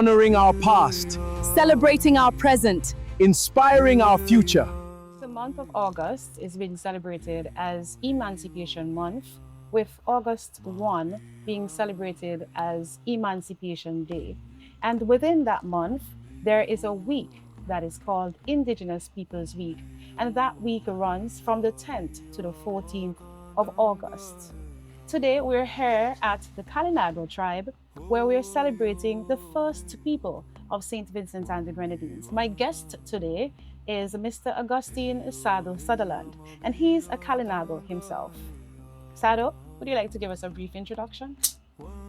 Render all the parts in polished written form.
honoring our past, celebrating our present, inspiring our future. The month of August is being celebrated as Emancipation Month, with August 1 being celebrated as Emancipation Day. And within that month, there is a week that is called Indigenous Peoples Week. And that week runs from the 10th to the 14th of August. Today, we're here at the Kalinago tribe, where we're celebrating the first people of St. Vincent and the Grenadines. My guest today is Mr. Augustine Sado Sutherland, and he's a Kalinago himself. Sado, would you like to give us a brief introduction?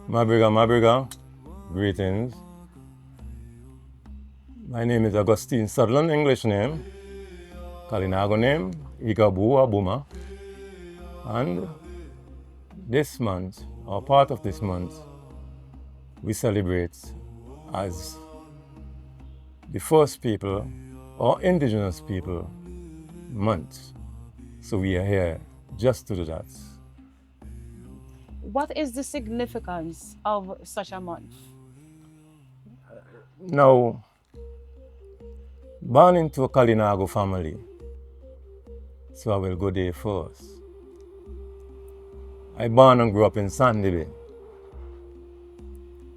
Mabriga, greetings. My name is Augustine Sutherland, English name, Kalinago name, Igabu Abuma. And this month, or part of this month, we celebrate as the first people or Indigenous people month. So we are here just to do that. What is the significance of such a month? Now, born into a Kalinago family, so I will go there first. I born and grew up in Sandy Bay.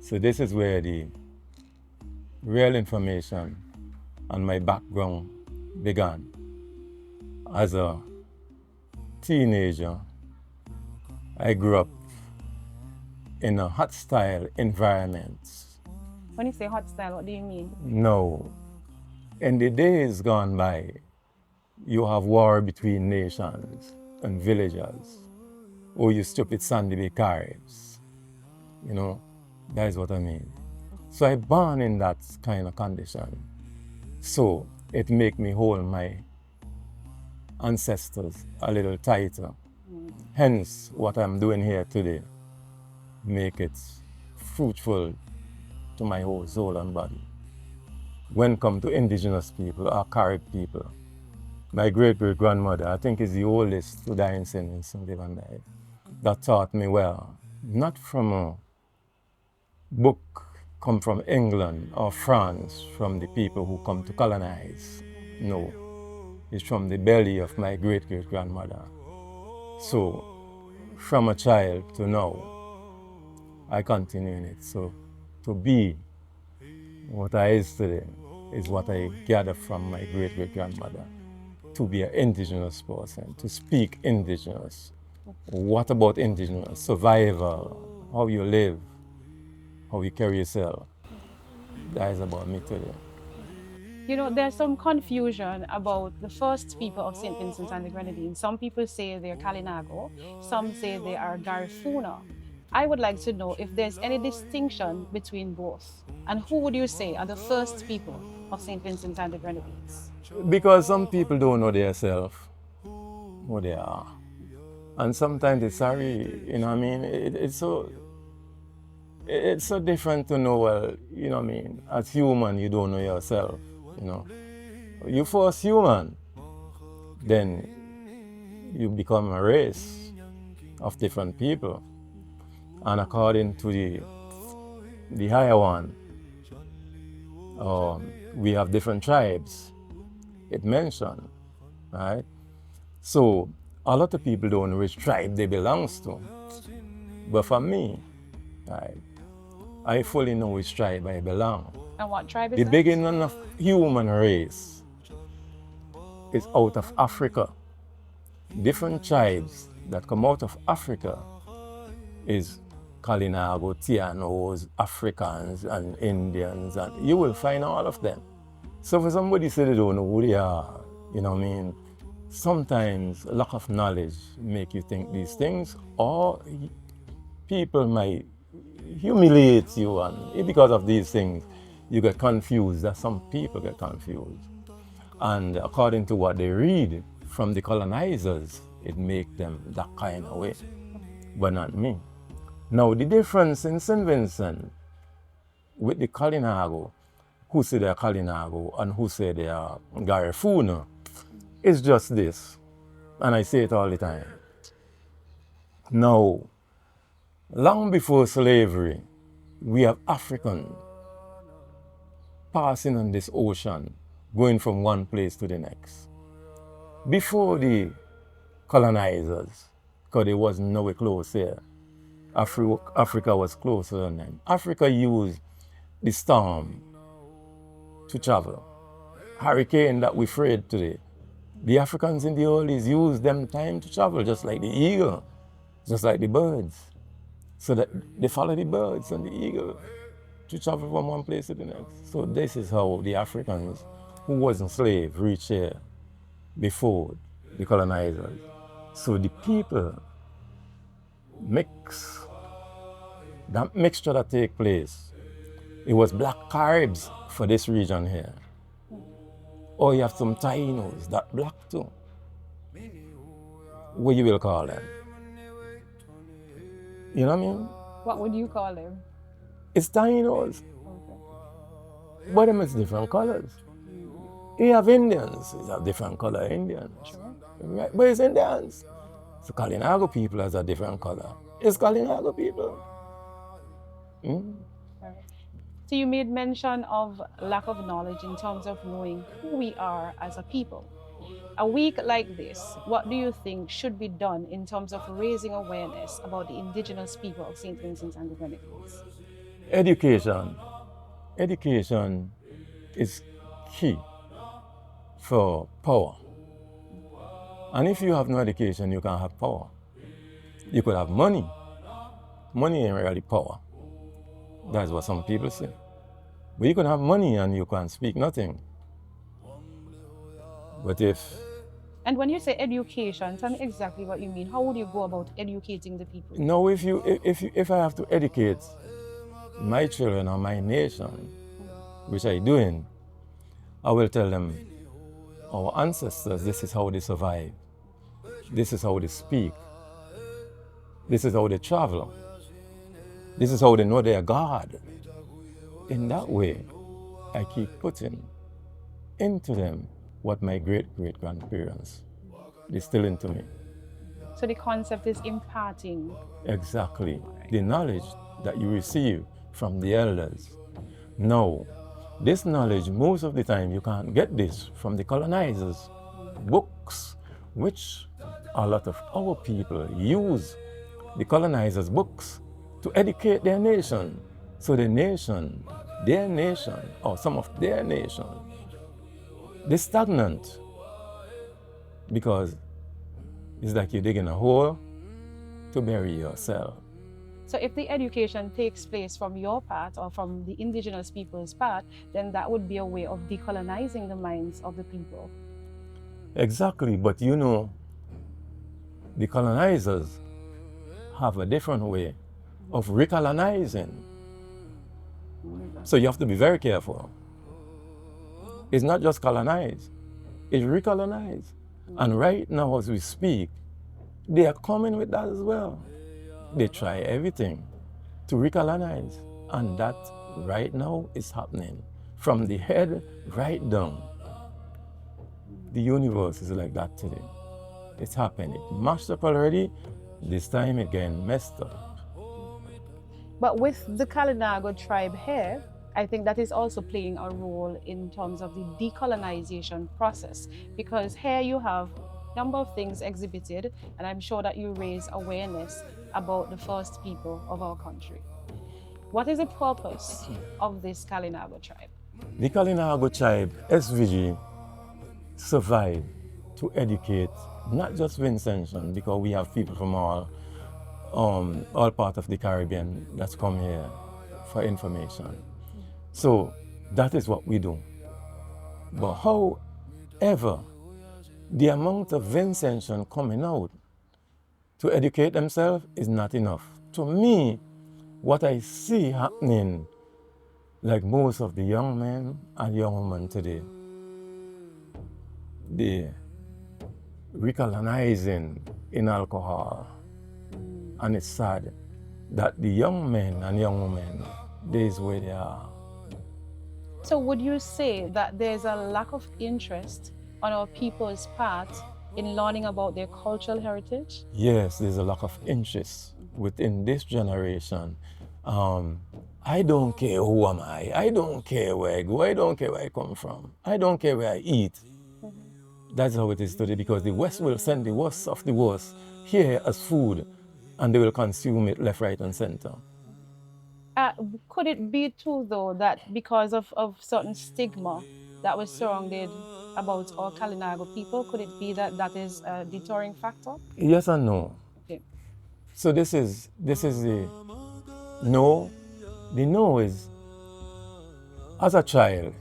So this is where the real information and my background began. As a teenager, I grew up in a hostile environment. When you say hostile, what do you mean? No. In the days gone by, you have war between nations and villages. Or you stupid Sandy Bay Caribs. You know, that is what I mean. So I born in that kind of condition. So it make me hold my ancestors a little tighter. Hence, what I'm doing here today, make it fruitful to my whole soul and body. When it comes to Indigenous people or Carib people, my great-great-grandmother, I think is the oldest to die in St. Vincent and died, that taught me well, not from a book come from England or France, from the people who come to colonize. No, it's from the belly of my great-great-grandmother. So, from a child to now, I continue in it. So, to be what I is today is what I gather from my great-great-grandmother. To be an Indigenous person, to speak Indigenous. What about Indigenous? Survival, how you live, how you carry yourself. That is about me today. You know, there's some confusion about the first people of St. Vincent and the Grenadines. Some people say they're Kalinago, some say they are Garifuna. I would like to know if there's any distinction between both. And who would you say are the first people of St. Vincent and the Grenadines? Because some people don't know themselves, who they are. And sometimes it's sorry, you know what I mean? It's so different to know, well, you know what I mean? As human, you don't know yourself, you know. You first human, then you become a race of different people. And according to the higher one, we have different tribes. It mentioned, right? So a lot of people don't know which tribe they belong to. But for me, right, I fully know which tribe I belong. And what tribe is The that? beginning of human race is out of Africa. Different tribes that come out of Africa is Kalinago, Tianos, Africans, and Indians, and you will find all of them. So for somebody say they don't know who they are, you know what I mean? Sometimes lack of knowledge make you think these things, or people might humiliate you, and because of these things, you get confused. That some people get confused. And according to what they read from the colonizers, it makes them that kind of way, but not me. Now, the difference in St. Vincent with the Kalinago, who say they are Kalinago and who say they are Garifuna, is just this. And I say it all the time. Now, long before slavery, we have African passing on this ocean, going from one place to the next. Before the colonizers, because there was nowhere close here, Africa was closer than them. Africa used the storm to travel. Hurricane that we afraid today. The Africans in the oldies used them time to travel, just like the eagle, just like the birds. So that they follow the birds and the eagle to travel from one place to the next. So this is how the Africans who wasn't slaves reached here before the colonizers. So the people mix, that mixture that take place, it was black Caribs for this region here. Or you have some Tainos that black too. What you will call them? You know what I mean? What would you call them? It's Tainos. Okay. But them is different colors. You have Indians, it's a different color Indian. Right? But it's Indians. So Kalinago people has a different color. It's Kalinago people. So you made mention of lack of knowledge in terms of knowing who we are as a people. A week like this, what do you think should be done in terms of raising awareness about the indigenous people of St. Vincent and the Grenadines? Education. Education is key for power. And if you have no education, you can't have power. You could have money. Money ain't really power. That's what some people say. But you can have money and you can't speak nothing. But if... And when you say education, tell me exactly what you mean. How would you go about educating the people? No, if I have to educate my children or my nation, which I'm doing, I will tell them, our ancestors, this is how they survive. This is how they speak. This is how they travel. This is how they know their God. In that way, I keep putting into them what my great-great-grandparents distilled into me. So the concept is imparting. Exactly. The knowledge that you receive from the elders. Now, this knowledge, most of the time, you can't get this from the colonizers' books, which a lot of our people use the colonizers' books to educate their nation. So the nation, their nation, or some of their nation, they're stagnant because it's like you're digging a hole to bury yourself. So if the education takes place from your part or from the indigenous people's part, then that would be a way of decolonizing the minds of the people. Exactly, but you know, the colonizers have a different way of recolonizing. So you have to be very careful. It's not just colonize, it's recolonize. And right now as we speak, they are coming with that as well. They try everything to recolonize. And that right now is happening. From the head right down. The universe is like that today. It's happening. It mashed up already. This time it getting messed up. But with the Kalinago tribe here, I think that is also playing a role in terms of the decolonization process, because here you have a number of things exhibited, and I'm sure that you raise awareness about the first people of our country. What is the purpose of this Kalinago tribe? The Kalinago tribe, SVG, survived to educate not just Vincentian, because we have people from all part of the Caribbean that's come here for information. So that is what we do. But however, the amount of Vincentian coming out to educate themselves is not enough. To me, what I see happening, like most of the young men and young women today, the recolonizing in alcohol. And it's sad that the young men and young women, this is where they are. So would you say that there's a lack of interest on our people's part in learning about their cultural heritage? Yes, there's a lack of interest within this generation. I don't care who am I don't care where I go, I don't care where I come from, I don't care where I eat. That's how it is today, because the West will send the worst of the worst here as food, and they will consume it left, right, and center. Could it be too, though, that because of certain stigma that was surrounded about all Kalinago people, could it be that that is a deterring factor? Yes and no. Okay. So this is the no. The no is, as a child,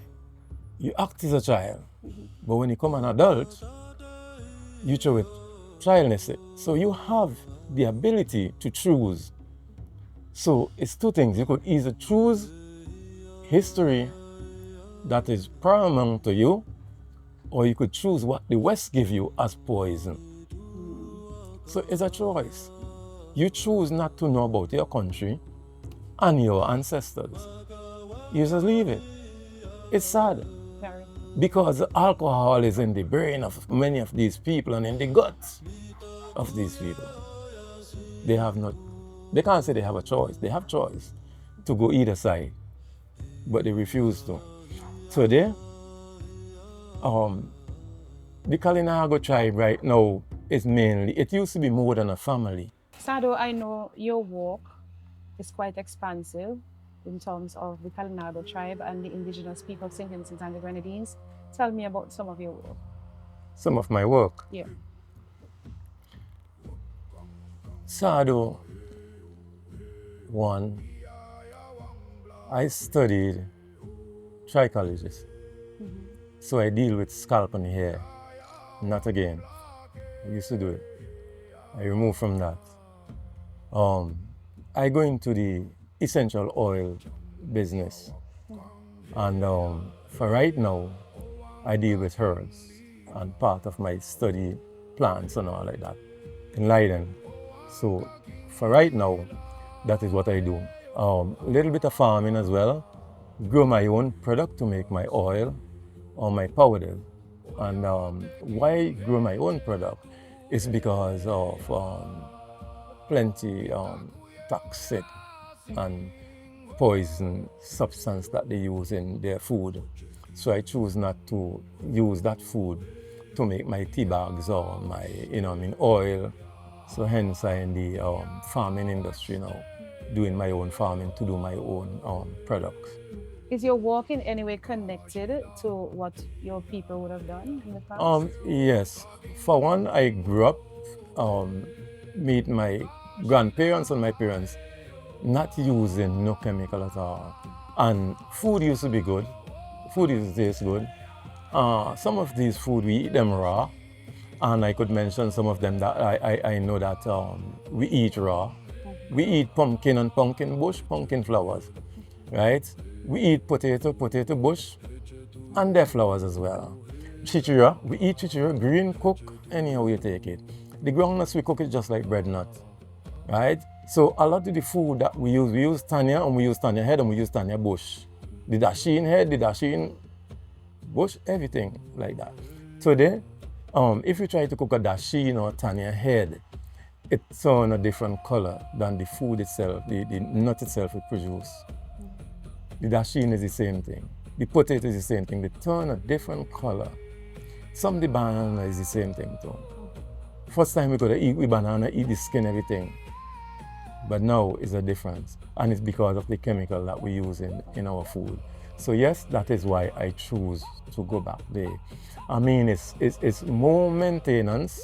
you act as a child, but when you become an adult, you show it childness. So you have the ability to choose. So it's two things. You could either choose history that is paramount to you, or you could choose what the West give you as poison. So it's a choice. You choose not to know about your country and your ancestors. You just leave it. It's sad. Very. Because alcohol is in the brain of many of these people and in the guts of these people. They can't say they have a choice. They have choice to go either side, but they refuse to. Today, the Kalinago tribe right now is mainly, it used to be more than a family. Sado, I know your work is quite expansive in terms of the Kalinago tribe and the indigenous people of St. Vincent and the Grenadines. Tell me about some of your work. Some of my work. Yeah. Sado, one, I studied trichologist. So I deal with scalp and hair. Not again. I used to do it. I removed from that. I go into the essential oil business. And for right now, I deal with herbs and part of my study plants and all like that in Leiden. So for right now, that is what I do. A little bit of farming as well. Grow my own product to make my oil or my powder. And why I grow my own product is because of plenty toxic and poison substance that they use in their food. So I choose not to use that food to make my tea bags or my, oil. So hence I'm in the farming industry now, doing my own farming to do my own products. Is your work in any way connected to what your people would have done in the past? Yes. For one, I grew up, meet my grandparents and my parents not using no chemical at all. And food used to be good. Food used to taste good. Some of these food, we eat them raw. And I could mention some of them that I know that we eat raw. We eat pumpkin and pumpkin bush, pumpkin flowers, right? We eat potato bush, and their flowers as well. Chichira, we eat chichira, green, cook, anyhow you take it. The groundnuts, we cook it just like bread nut, right? So a lot of the food that we use tanya, and we use tanya head, and we use tanya bush. The dasheen head, the dasheen bush, everything like that. Today, if you try to cook a dasheen or tanya head, it's on a different color than the food itself, the nut itself it produces. The dasheen is the same thing. The potato is the same thing. They turn a different color. Some of the banana is the same thing too. First time we could eat with banana, eat the skin, everything. But now it's a difference. And it's because of the chemical that we use in our food. So yes, that is why I choose to go back there. I mean, it's more maintenance,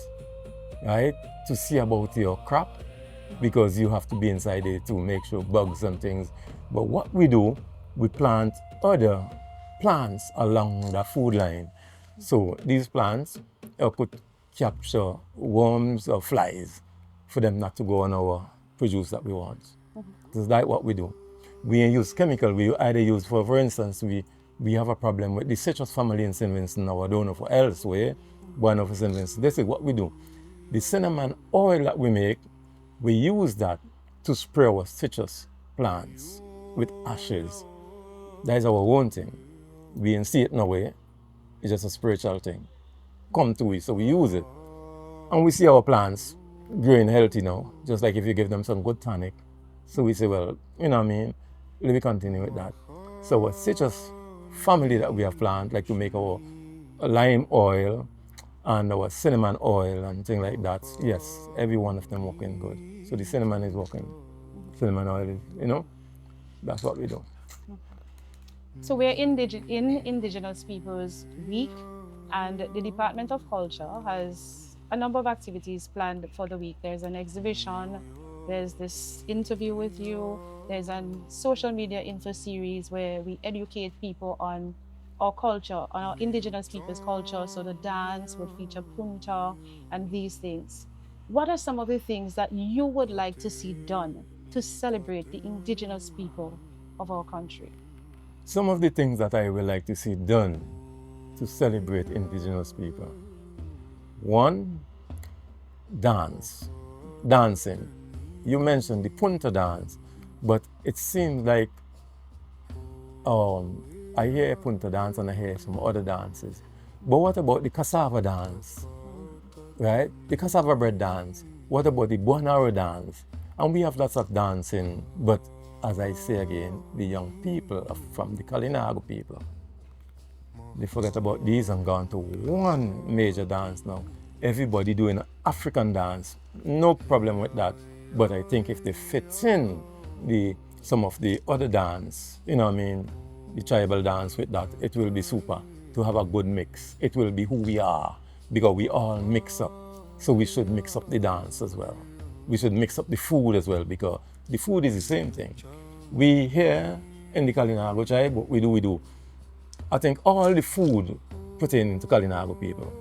right, to see about your crop, because you have to be inside there to make sure bugs and things. But what we do, we plant other plants along the food line. So these plants could capture worms or flies for them not to go on our produce that we want. That's like what we do. We use chemical. We either use, for instance, we have a problem with the citrus family in St. Vincent now. I don't know for elsewhere, but for St. Vincent. This is what we do. The cinnamon oil that we make, we use that to spray our citrus plants with ashes. That is our own thing. We didn't see it no way. It's just a spiritual thing. Come to it, so we use it. And we see our plants growing healthy now, just like if you give them some good tonic. So we say, well, you know what I mean? Let me continue with that. So our citrus family that we have planted, like to make our lime oil and our cinnamon oil and things like that, yes, every one of them working good. So the cinnamon is working. Cinnamon oil is, that's what we do. So we're in Indigenous Peoples Week, and the Department of Culture has a number of activities planned for the week. There's an exhibition, there's this interview with you, there's a social media info series where we educate people on our culture, on our Indigenous people's culture. So the dance would feature punta and these things. What are some of the things that you would like to see done to celebrate the Indigenous people of our country? Some of the things that I would like to see done to celebrate Indigenous people. One, dancing. You mentioned the punta dance, but it seems like I hear punta dance and I hear some other dances. But what about the cassava dance, right? The cassava bread dance. What about the bonaro dance? And we have lots of dancing, but as I say again, the young people from the Kalinago people, they forget about these and gone to one major dance now. Everybody doing an African dance, no problem with that. But I think if they fit in some of the other dance, the tribal dance with that, it will be super to have a good mix. It will be who we are, because we all mix up. So we should mix up the dance as well. We should mix up the food as well, because the food is the same thing. We here in the Kalinago tribe, what we do. I think all the food pertaining to Kalinago people.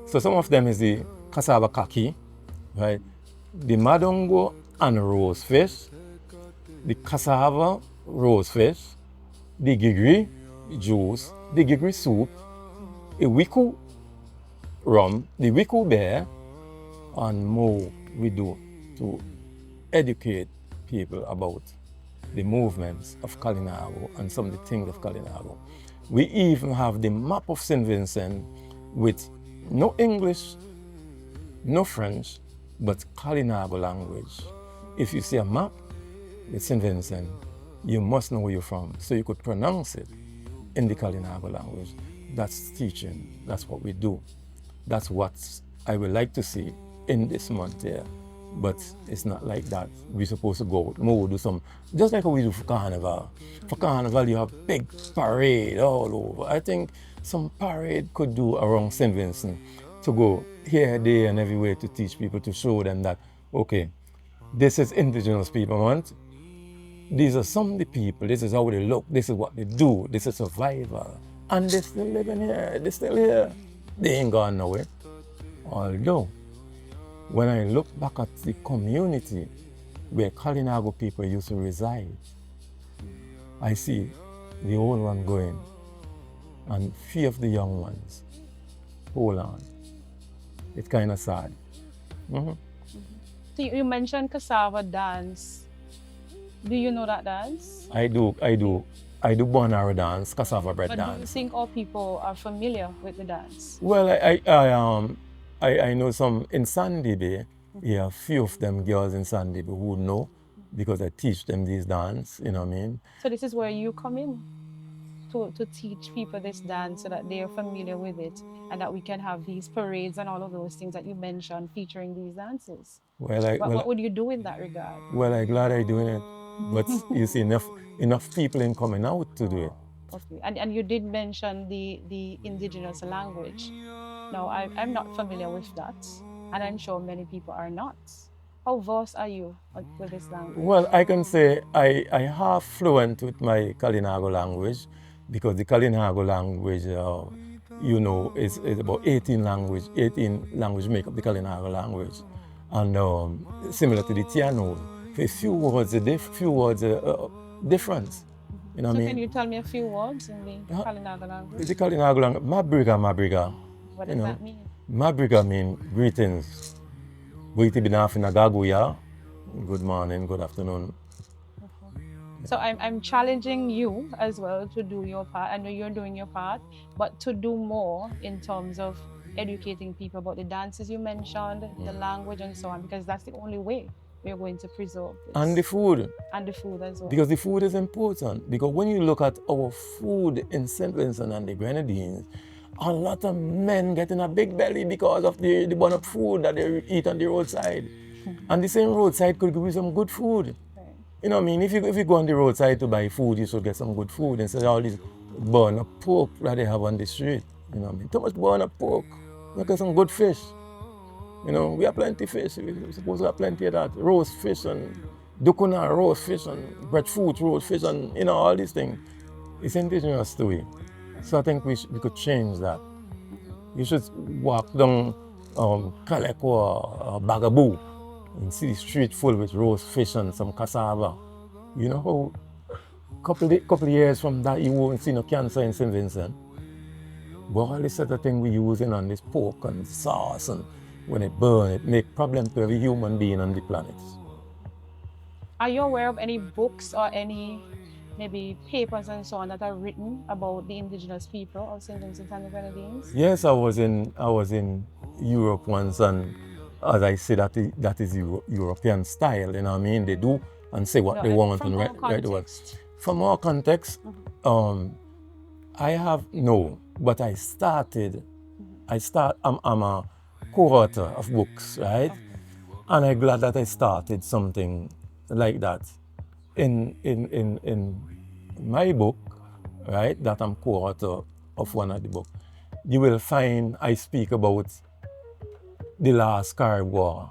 So some of them is the cassava kaki, right? The madongo and rose fish, the cassava rose fish, the gigri juice, the gigri soup, the wiku rum, the wiku bear, and more we do to educate people about the movements of Kalinago and some of the things of Kalinago. We even have the map of St. Vincent with no English, no French, but Kalinago language. If you see a map with St. Vincent, you must know where you're from, so you could pronounce it in the Kalinago language. That's teaching, that's what we do. That's what I would like to see in this month here. But it's not like that. We're supposed to go out more, do some, just like how we do for Carnival. For Carnival, you have big parade all over. I think some parade could do around St. Vincent to go here, there, and everywhere to teach people, to show them that, okay, this is Indigenous People Month. These are some of the people, this is how they look, this is what they do, this is survival. And they're still living here, they're still here. They ain't gone nowhere. Although, when I look back at the community where Kalinago people used to reside, I see the old one going and few of the young ones. Hold on. It's kind of sad. Mm-hmm. So you mentioned cassava dance. Do you know that dance? I do bonaro dance, cassava bread but dance. Do you think all people are familiar with the dance? Well, I know some in Sandy Bay. Yeah, a few of them girls in Sandy Bay who know, because I teach them these dance. You know what I mean? So this is where you come in to teach people this dance so that they are familiar with it, and that we can have these parades and all of those things that you mentioned featuring these dances. What would you do in that regard? Well, I'm glad I'm doing it, but you see enough people in coming out to do it. Okay, and you did mention the Indigenous language. Now, I'm not familiar with that, and I'm sure many people are not. How versed are you with this language? Well, I can say I half fluent with my Kalinago language, because the Kalinago language, is about 18 language make up the Kalinago language. And similar to the Tiano, a few words are different. You know what I mean? Can you tell me a few words in the Kalinago language? The Kalinago language, mabriga. What does that mean? Mabriga means greetings. Good morning, good afternoon. So I'm challenging you as well to do your part. I know you're doing your part, but to do more in terms of educating people about the dances you mentioned, the language and so on, because that's the only way we're going to preserve this. And the food. And the food as well. Because the food is important. Because when you look at our food in St. Vincent and the Grenadines, a lot of men getting a big belly because of the bun up food that they eat on the roadside. And the same roadside could give you some good food. Right. You know what I mean? If you go on the roadside to buy food, you should get some good food instead of all this bun up pork that they have on the street. You know what I mean? Too much bun up pork. Look at some good fish. You know, we have plenty of fish. We're supposed to have plenty of that. Roast fish and dukuna roast fish and breadfruit roast fish and, you know, all these things. It's indigenous to we. So I think we could change that. You should walk down Kaleko or Bagaboo and see the street full with roast fish and some cassava. You know how couple of years from that you won't see no cancer in St. Vincent. But all this sort of thing we using on this pork and sauce, and when it burn, it make problem to every human being on the planet. Are you aware of any books or any maybe papers and so on that are written about the indigenous people of St. Vincent and the Grenadines? Yes, I was in Europe once, and as I say, that is European style. You know what I mean? They do and say what they want and write the words. From our context, I have no, but I started. I'm a co-author of books, right? And I'm glad that I started something like that. In my book, right, that I'm co-author of one of the books, you will find I speak about the last Carib War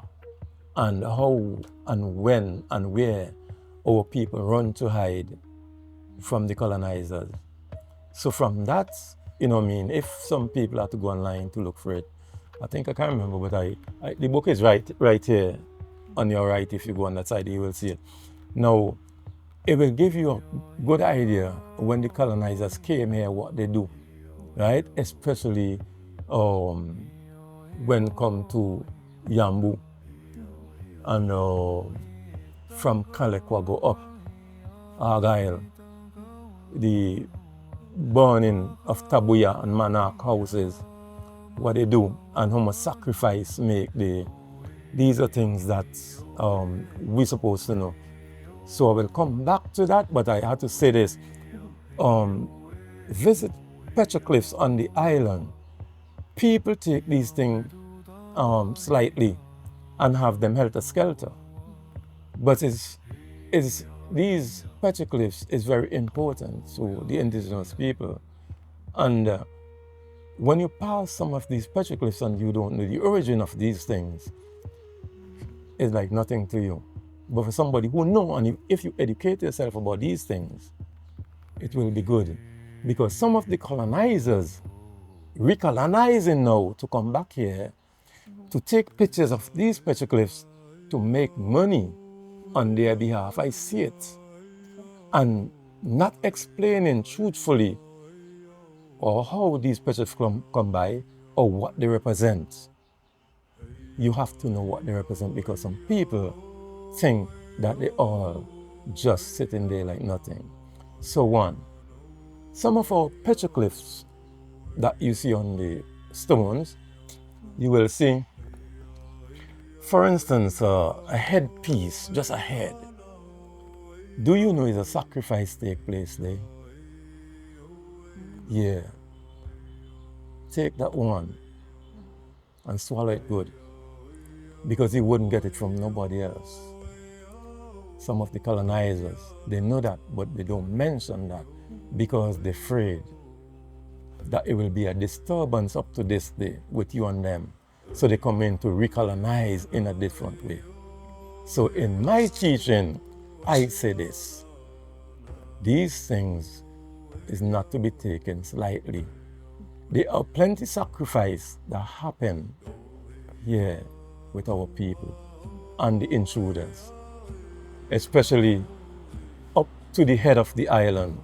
and how and when and where our people run to hide from the colonizers. So from that, you know what I mean, if some people have to go online to look for it, I think I can't remember, but the book is right here on your right. If you go on that side, you will see it. Now, it will give you a good idea when the colonizers came here, what they do, right? Especially when come to Yambu and from Kalekwa go up, Argyle, the burning of Tabuya and Manak houses, what they do and how much sacrifice make they. These are things that we're supposed to know. So I will come back to that, but I had to say this. Visit petroglyphs on the island. People take these things slightly and have them helter-skelter. But these petroglyphs is very important to the indigenous people. And when you pass some of these petroglyphs and you don't know the origin of these things, it's like nothing to you. But for somebody who knows, and if you educate yourself about these things, it will be good. Because some of the colonizers recolonizing now to come back here to take pictures of these petroglyphs to make money on their behalf. I see it. And not explaining truthfully or how these petroglyphs come by or what they represent. You have to know what they represent, because some people think that they all just sitting there like nothing. So one, some of our petroglyphs that you see on the stones, you will see, for instance, a headpiece, just a head. Do you know is a sacrifice take place there? Yeah. Take that one and swallow it good, because you wouldn't get it from nobody else. Some of the colonizers, they know that, but they don't mention that because they're afraid that it will be a disturbance up to this day with you and them. So they come in to recolonize in a different way. So in my teaching, I say this: these things is not to be taken slightly. There are plenty sacrifice that happen here with our people and the intruders, especially up to the head of the island.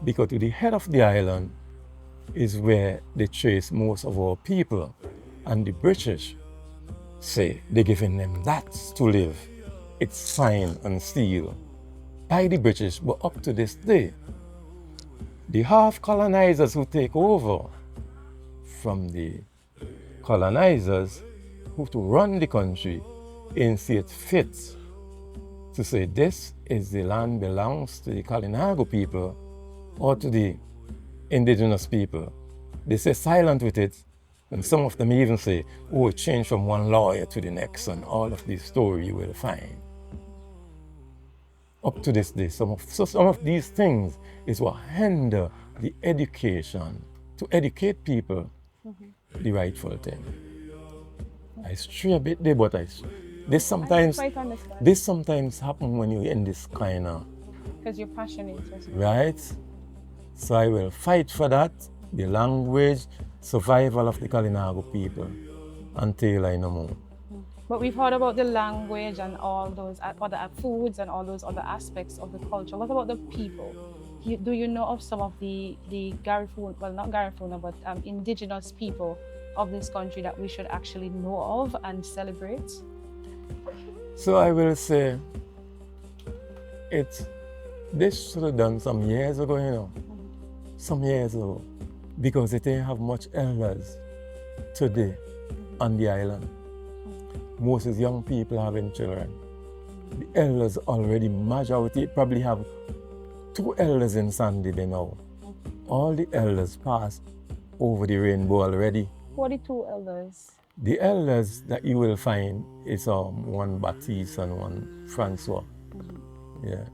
Because to the head of the island is where they trace most of our people, and the British say they're giving them that to live. It's signed and sealed by the British, but up to this day, the half colonizers who take over from the colonizers who to run the country, and see it fit to say this is the land belongs to the Kalinago people or to the indigenous people. They stay silent with it, and some of them even say, oh, it changed from one lawyer to the next, and all of these stories you will find. Up to this day, some of these things is what hinder the education, to educate people the rightful thing. I stray a bit there, but this sometimes happen when you're in this kind of... Because you're passionate. Right? So I will fight for that, the language, survival of the Kalinago people, until I know more. But we've heard about the language and all those other foods and all those other aspects of the culture. What about the people? Do you know of some of the Garifuna, well, not Garifuna, but indigenous people of this country that we should actually know of and celebrate? So I will say, this should have done some years ago, you know, some years ago, because they didn't have much elders today on the island. Most is young people having children. The elders already, majority probably have 2 elders in Sandy Bay now. All the elders passed over the rainbow already. 42 elders. The elders that you will find is one Baptiste and one Francois. Yeah.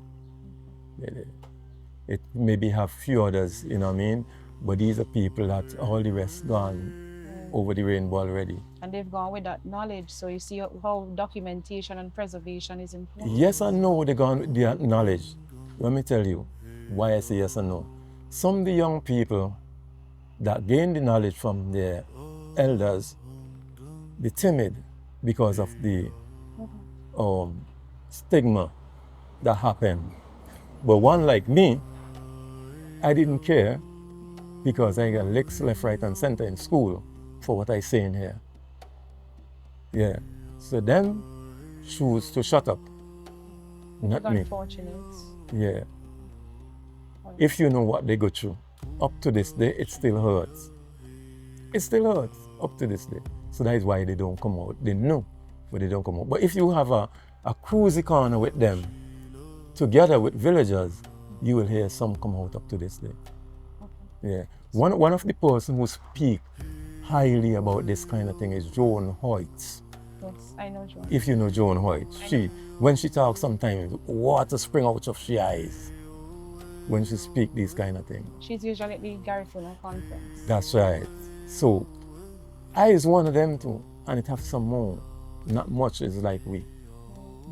It maybe have few others, you know what I mean? But these are people that all the rest gone over the rainbow already. And they've gone with that knowledge, so you see how documentation and preservation is important. Yes and no, they gone with that knowledge. Let me tell you why I say yes and no. Some of the young people that gain the knowledge from their elders, be timid because of the stigma that happened. But one like me, I didn't care because I got licks left, right, and center in school for what I say in here. Yeah. So them choose to shut up, not me. Unfortunate. Yeah. If you know what they go through, up to this day, it still hurts. It still hurts up to this day. So that is why they don't come out. They know, but they don't come out. But if you have a cruisy corner with them, together with villagers, you will hear some come out up to this day. Yeah. One of the person who speak highly about this kind of thing is Joan Hoyt. Yes, I know Joan. If you know Joan Hoyt, when she talks sometimes, water spring out of she eyes when she speak these kind of things. She's usually at the Garifuna conference. That's right. So I is one of them too, and it have some more. Not much is like we.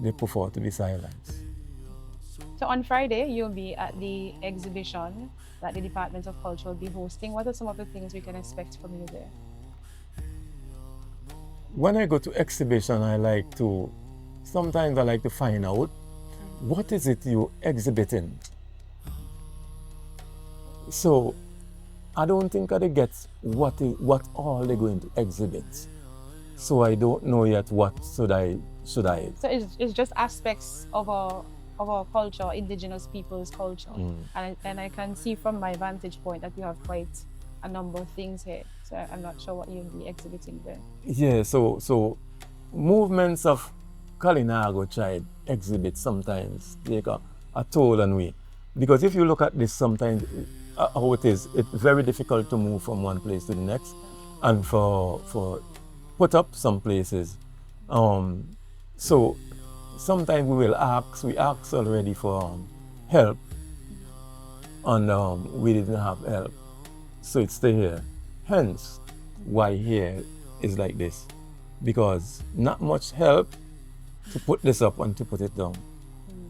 They prefer to be silent. So on Friday, you'll be at the exhibition that the Department of Culture will be hosting. What are some of the things we can expect from you there? When I go to exhibition, sometimes I like to find out what is it you're exhibiting. So I don't think I get what all they're going to exhibit. So I don't know yet what should I. So it's just aspects of our culture, indigenous people's culture. And I can see from my vantage point that you have quite a number of things here. So I'm not sure what you'll be exhibiting there. Yeah, so movements of Kalinago tribe exhibit sometimes take a toll on we. Because if you look at this sometimes, how it is, it's very difficult to move from one place to the next. And for put up some places. So sometimes we ask already for help, and we didn't have help. So it stay here. Hence, why here is like this. Because not much help to put this up and to put it down.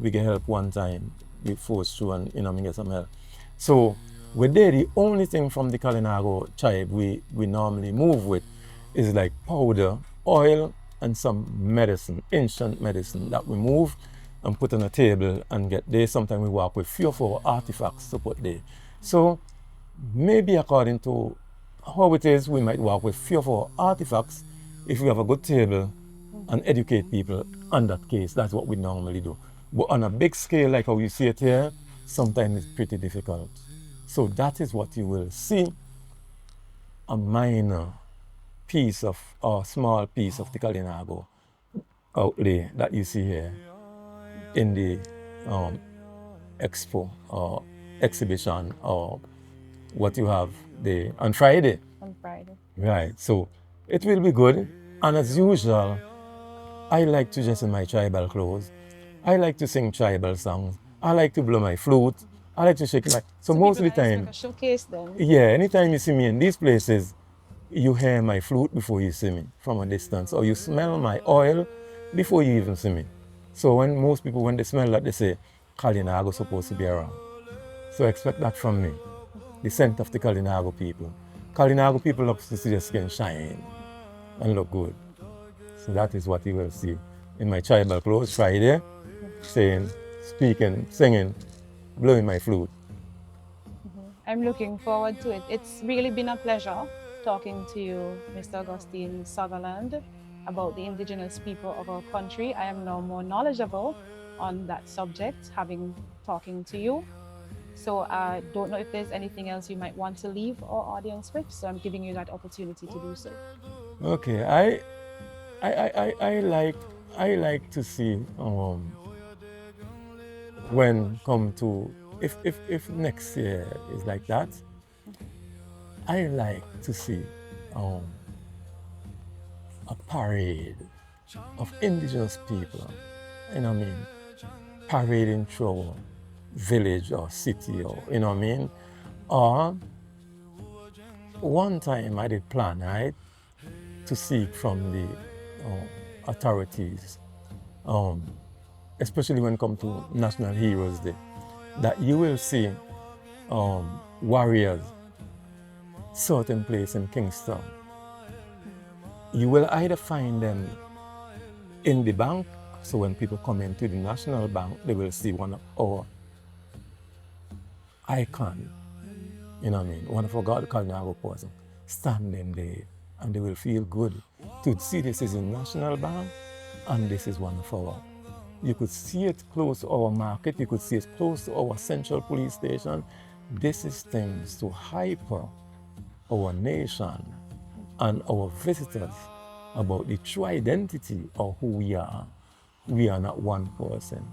We get help one time, we force through and we get some help. So we're there, the only thing from the Kalinago tribe we normally move with is like powder, oil, and some medicine, ancient medicine that we move and put on a table and get there. Sometimes we walk with 3 or 4 artifacts to put there. So maybe according to how it is, we might walk with 3 or 4 artifacts if we have a good table and educate people. On that case, that's what we normally do. But on a big scale, like how you see it here, sometimes it's pretty difficult. So that is what you will see, a minor piece of, or small piece of the Kalinago outlay that you see here in the expo or exhibition or what you have there on Friday. On Friday. Right, so it will be good. And as usual, I like to dress in my tribal clothes. I like to sing tribal songs. I like to blow my flute. I like to shake my... So most of the time... Like a showcase then? Yeah, anytime you see me in these places, you hear my flute before you see me from a distance, or you smell my oil before you even see me. So when most people, when they smell that, they say, Kalinago supposed to be around. So expect that from me, the scent of the Kalinago people. Kalinago people love to see their skin shine and look good. So that is what you will see in my tribal clothes Friday, saying, speaking, singing, blowing my flute. I'm looking forward to it. It's really been a pleasure talking to you, Mr. Augustine Sutherland, about the indigenous people of our country. I am now more knowledgeable on that subject, talking to you. So I don't know if there's anything else you might want to leave our audience with, so I'm giving you that opportunity to do so. Okay, I like to see when come to if next year is like that, I like to see a parade of indigenous people, you know what I mean, parading through our village or city, or you know what I mean. Or one time I did plan, right, to seek from the authorities, especially when it comes to National Heroes Day, that you will see warriors certain place in Kingston. You will either find them in the bank, so when people come into the National Bank, they will see one of our icon, you know what I mean, one of our God Kalinago person standing there, and they will feel good to see this is a National Bank and this is one of our. You could see it close to our market, you could see it close to our central police station. This is things to hyper our nation and our visitors about the true identity of who we are. We are not one person.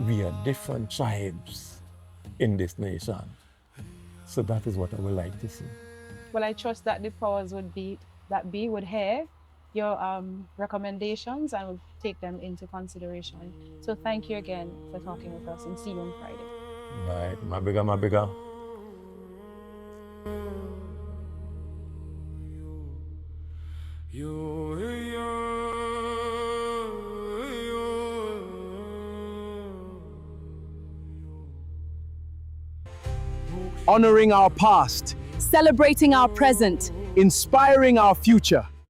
We are different tribes in this nation. So that is what I would like to see. Well, I trust that the powers would would hear your recommendations and would take them into consideration. So thank you again for talking with us, and see you on Friday. Right, my bigger. Honoring our past, Celebrating our present. inspiring our future.